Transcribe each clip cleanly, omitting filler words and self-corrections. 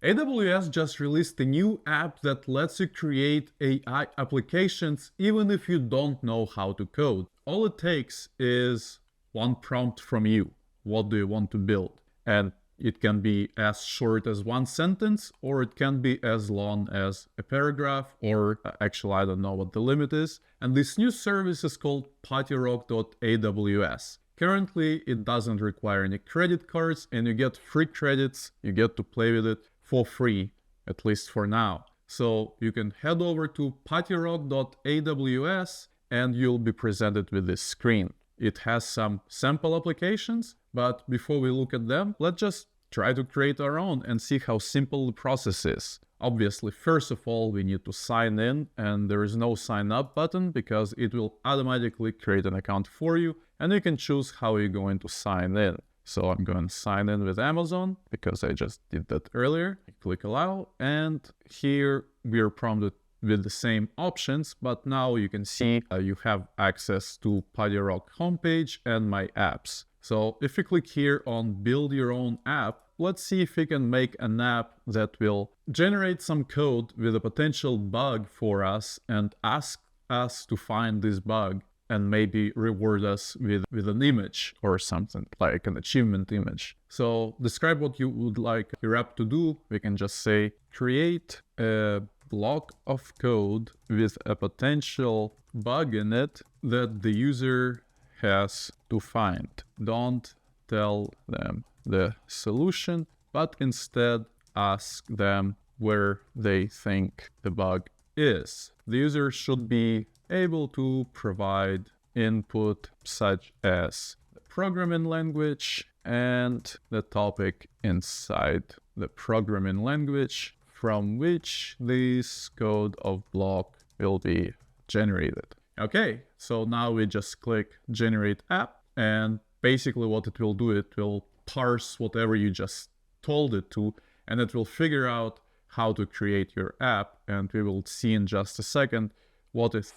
AWS just released a new app that lets you create AI applications even if you don't know how to code. All it takes is one prompt from you. What do you want to build? And it can be as short as one sentence, or it can be as long as a paragraph, or actually, I don't know what the limit is. And this new service is called PartyRock.aws. Currently, it doesn't require any credit cards, and you get free credits. You get to play with it for free, at least for now. So you can head over to PartyRock.aws and you'll be presented with this screen. It has some sample applications, but before we look at them, let's just try to create our own and see how simple the process is. Obviously, first of all, we need to sign in, and there is no sign up button because it will automatically create an account for you, and you can choose how you're going to sign in. So I'm going to sign in with Amazon because I just did that earlier. Click allow, and here we are prompted with the same options, but now you can see you have access to PartyRock homepage and my apps. So if you click here on build your own app, let's see if we can make an app that will generate some code with a potential bug for us and ask us to find this bug and maybe reward us with an image or something, like an achievement image. So describe what you would like your app to do. We can just say, create a block of code with a potential bug in it that the user has to find. Don't tell them the solution, but instead ask them where they think the bug is. The user should be able to provide input such as the programming language and the topic inside the programming language from which this code of block will be generated. Okay, so now we just click generate app, and basically what it will do, it will parse whatever you just told it to, and it will figure out how to create your app, and we will see in just a second what it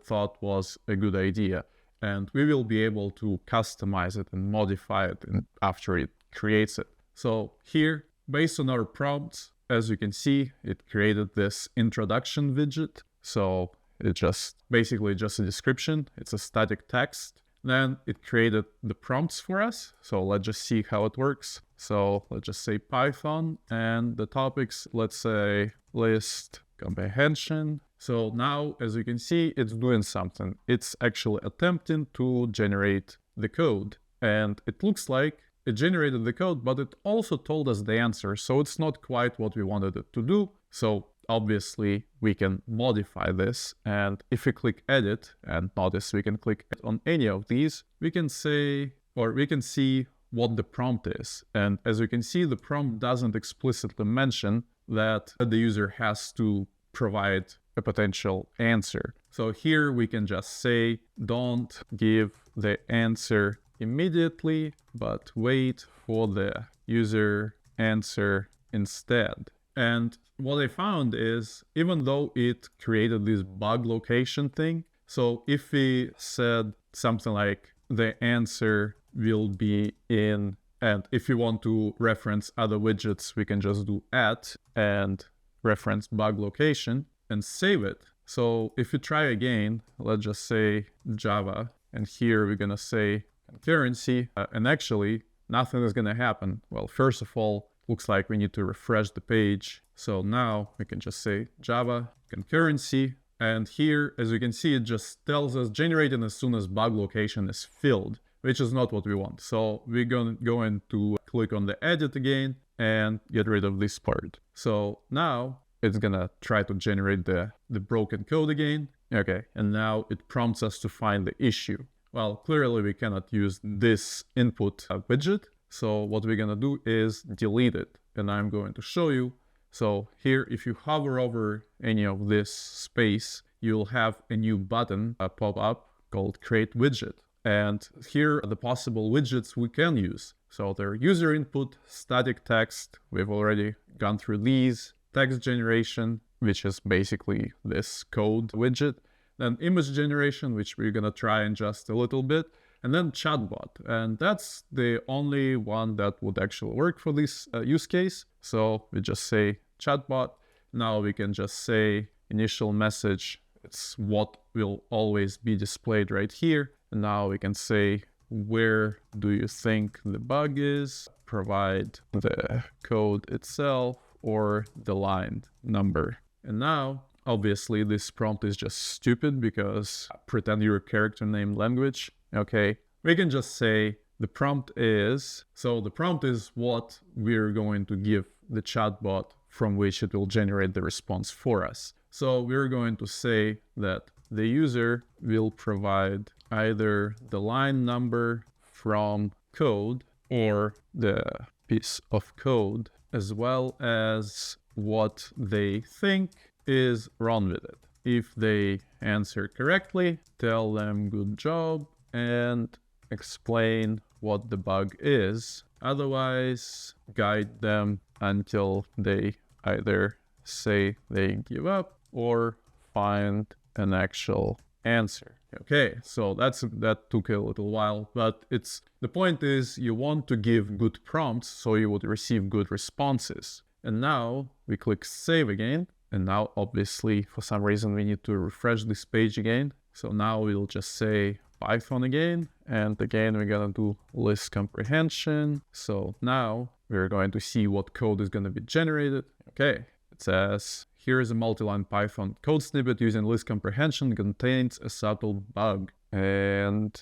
thought was a good idea. And we will be able to customize it and modify it after it creates it. So here, based on our prompts, as you can see, it created this introduction widget. So it's just basically just a description. It's a static text. Then it created the prompts for us. So let's just see how it works. So let's just say Python, and the topics, let's say list comprehension. So now, as you can see, it's doing something. It's actually attempting to generate the code. And it looks like it generated the code, but it also told us the answer. So it's not quite what we wanted it to do. So obviously we can modify this. And if we click edit, and notice we can click on any of these, we can say, or we can see what the prompt is. And as you can see, the prompt doesn't explicitly mention that the user has to provide a potential answer. So here we can just say, don't give the answer immediately, but wait for the user answer instead. And what I found is, even though it created this bug location thing, so if we said something like the answer will be in, and if you want to reference other widgets, we can just do at and reference bug location and save it. So if you try again, let's just say Java, and here we're gonna say Concurrency, and actually nothing is gonna happen. Well, first of all, looks like we need to refresh the page. So now we can just say Java Concurrency, and here, as you can see, it just tells us generating as soon as bug location is filled, which is not what we want. So we're going to click on the edit again and get rid of this part. So now it's gonna try to generate the broken code again. Okay, and now it prompts us to find the issue. Well, clearly we cannot use this input widget. So what we're gonna do is delete it, and I'm going to show you. So here, if you hover over any of this space, you'll have a new button pop up called Create Widget. And here are the possible widgets we can use. So they're user input, static text, we've already gone through these, text generation, which is basically this code widget, then image generation, which we're gonna try in just a little bit, and then Chatbot. And that's the only one that would actually work for this use case. So we just say chatbot. Now we can just say initial message. It's what will always be displayed right here. And now we can say, where do you think the bug is? Provide the code itself or the line number. And now, obviously, this prompt is just stupid because pretend you're a character named language. Okay, we can just say the prompt is, so the prompt is what we're going to give the chatbot from which it will generate the response for us. So we're going to say that the user will provide either the line number from code or the piece of code, as well as what they think is wrong with it. If they answer correctly, tell them good job and explain what the bug is. Otherwise, guide them until they either say they give up or find an actual answer. Okay, so that took a little while, but the point is you want to give good prompts so you would receive good responses. And now we click save again. And now obviously for some reason we need to refresh this page again. So now we'll just say Python again, and again we're gonna do list comprehension. So now we're going to see what code is gonna be generated. Okay, it says here is a multi-line Python code snippet using list comprehension contains a subtle bug. And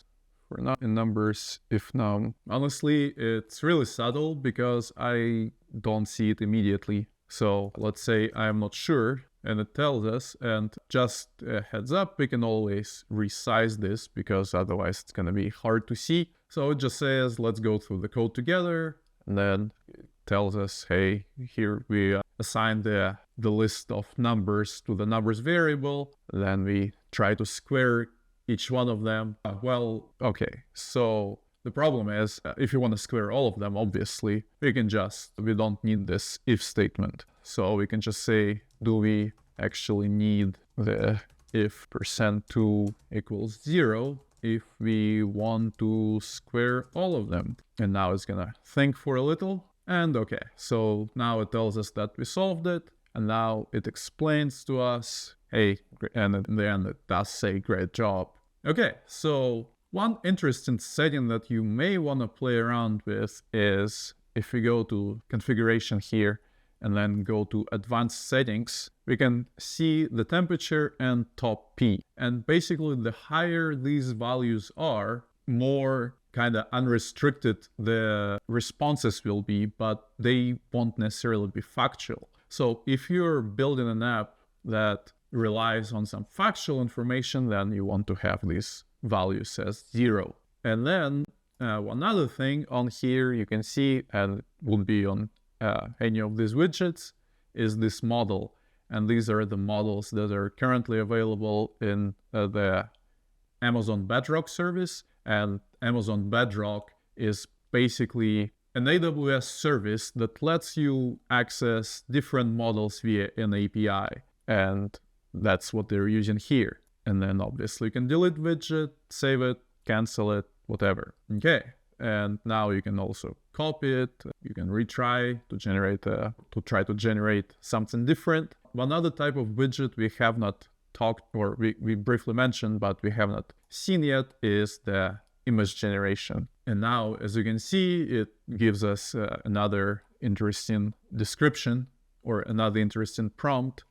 we're not in numbers if num. Honestly, it's really subtle because I don't see it immediately. So let's say I'm not sure and it tells us, and just a heads up, we can always resize this because otherwise it's gonna be hard to see. So it just says, let's go through the code together, and then it tells us, hey, here we assign the list of numbers to the numbers variable. Then we try to square each one of them. Well, okay, so the problem is, if you want to square all of them, obviously, we don't need this if statement. So we can just say, do we actually need the if %2 equals 0 if we want to square all of them? And now it's gonna think for a little. And okay, so now it tells us that we solved it. And now it explains to us, hey, and in the end it does say great job. Okay, so one interesting setting that you may want to play around with is if we go to configuration here and then go to advanced settings, we can see the temperature and top P. And basically the higher these values are, more kind of unrestricted the responses will be, but they won't necessarily be factual. So if you're building an app that relies on some factual information, then you want to have these values as 0. And then one other thing on here you can see, and it would be on any of these widgets, is this model. And these are the models that are currently available in the Amazon Bedrock service. And Amazon Bedrock is basically an AWS service that lets you access different models via an API. And that's what they're using here. And then obviously you can delete widget, save it, cancel it, whatever. Okay. And now you can also copy it. You can retry to try to generate something different. One other type of widget we have not talked, or we briefly mentioned, but we have not seen yet, is the image generation. And now, as you can see, it gives us another interesting description or another interesting prompt,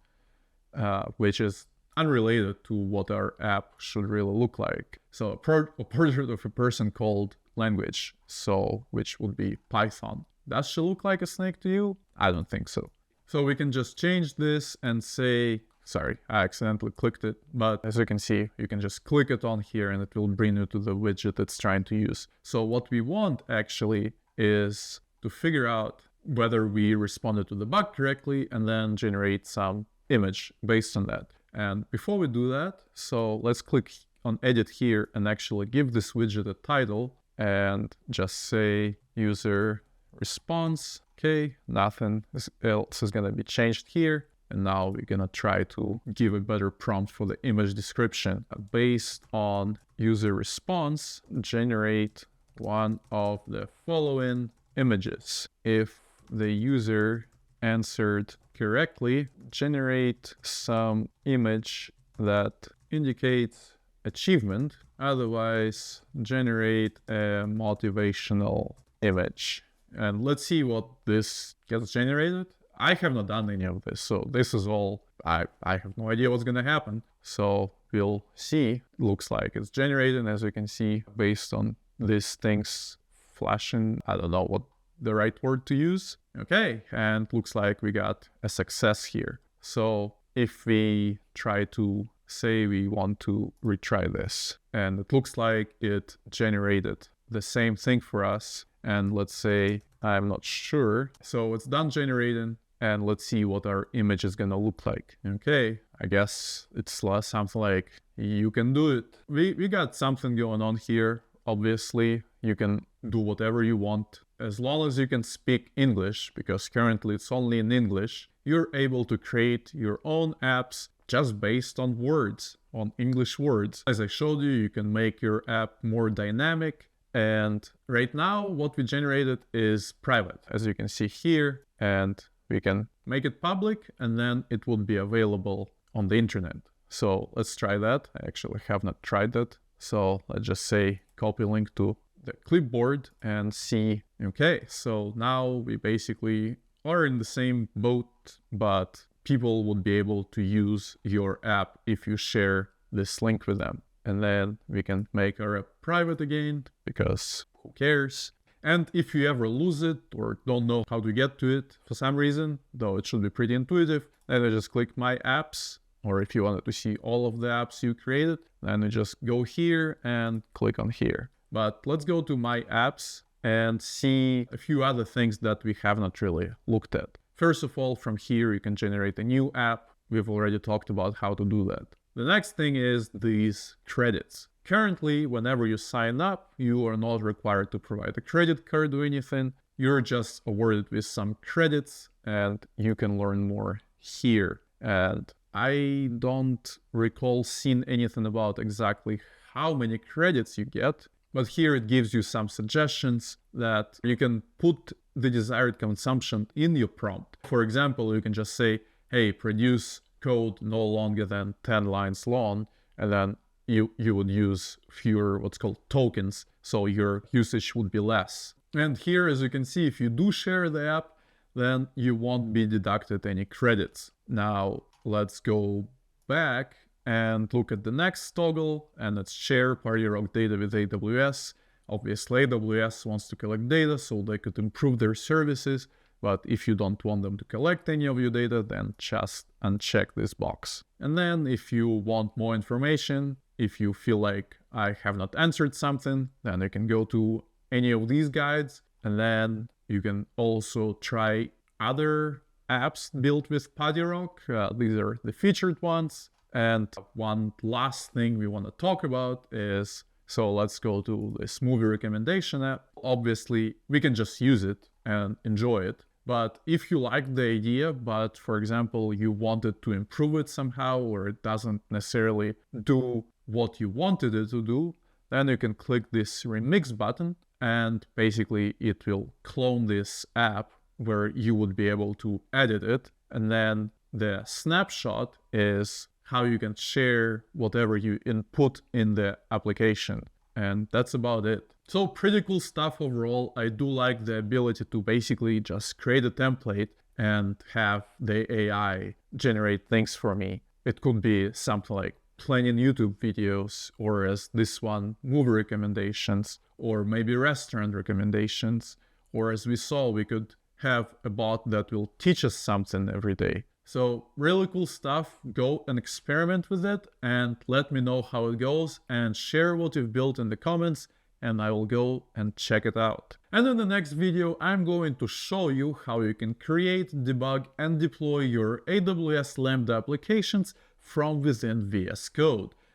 which is unrelated to what our app should really look like. So a portrait of a person called language, so which would be Python. Does she look like a snake to you? I don't think so. So we can just change this and say, sorry, I accidentally clicked it, but as you can see, you can just click it on here and it will bring you to the widget it's trying to use. So what we want actually is to figure out whether we responded to the bug correctly and then generate some image based on that. And before we do that, so let's click on edit here and actually give this widget a title and just say user response. Okay, nothing else is gonna be changed here. And now we're gonna try to give a better prompt for the image description. Based on user response, generate one of the following images. If the user answered correctly, generate some image that indicates achievement. Otherwise, generate a motivational image. And let's see what this gets generated. I have not done any of this, so this is all, I have no idea what's gonna happen. So we'll see. Looks like it's generated, as you can see, based on these things flashing. I don't know what the right word to use. Okay, and looks like we got a success here. So if we try to say we want to retry this, and it looks like it generated the same thing for us, and let's say I'm not sure, so it's done generating, and let's see what our image is gonna look like. Okay, I guess it's something like, you can do it. We got something going on here. Obviously, you can do whatever you want as long as you can speak English, because currently it's only in English. You're able to create your own apps just based on words, on English words. As I showed you, you can make your app more dynamic. And right now, what we generated is private, as you can see here, and we can make it public, and then it will be available on the internet. So let's try that. I actually have not tried that. So let's just say copy link to the clipboard and see. Okay, so now we basically are in the same boat, but people would be able to use your app if you share this link with them. And then we can make our app private again, because who cares? And if you ever lose it or don't know how to get to it for some reason, though it should be pretty intuitive, then you just click My Apps, or if you wanted to see all of the apps you created, then you just go here and click on here. But let's go to My Apps and see a few other things that we have not really looked at. First of all, from here you can generate a new app. We've already talked about how to do that. The next thing is these credits. Currently, whenever you sign up, you are not required to provide a credit card or anything. You're just awarded with some credits and you can learn more here. And I don't recall seeing anything about exactly how many credits you get, but here it gives you some suggestions that you can put the desired consumption in your prompt. For example, you can just say, hey, produce code no longer than 10 lines long, and then you would use fewer what's called tokens, so your usage would be less. And here, as you can see, if you do share the app, then you won't be deducted any credits. Now, let's go back and look at the next toggle, and let's share PartyRock data with AWS. Obviously, AWS wants to collect data so they could improve their services, but if you don't want them to collect any of your data, then just uncheck this box. And then if you want more information, if you feel like I have not answered something, then you can go to any of these guides, and then you can also try other apps built with PartyRock. These are the featured ones. And one last thing we want to talk about is, so let's go to this movie recommendation app. Obviously, we can just use it and enjoy it. But if you like the idea, but for example, you wanted to improve it somehow, or it doesn't necessarily do what you wanted it to do, then you can click this remix button, and basically it will clone this app where you would be able to edit it. And then the snapshot is how you can share whatever you input in the application. And that's about it. So pretty cool stuff overall. I do like the ability to basically just create a template and have the AI generate things for me. It could be something like planning YouTube videos, or as this one, movie recommendations, or maybe restaurant recommendations, or as we saw, we could have a bot that will teach us something every day. So really cool stuff. Go and experiment with it and let me know how it goes, and share what you've built in the comments, and I will go and check it out. And in the next video, I'm going to show you how you can create, debug, and deploy your AWS Lambda applications from within VS Code.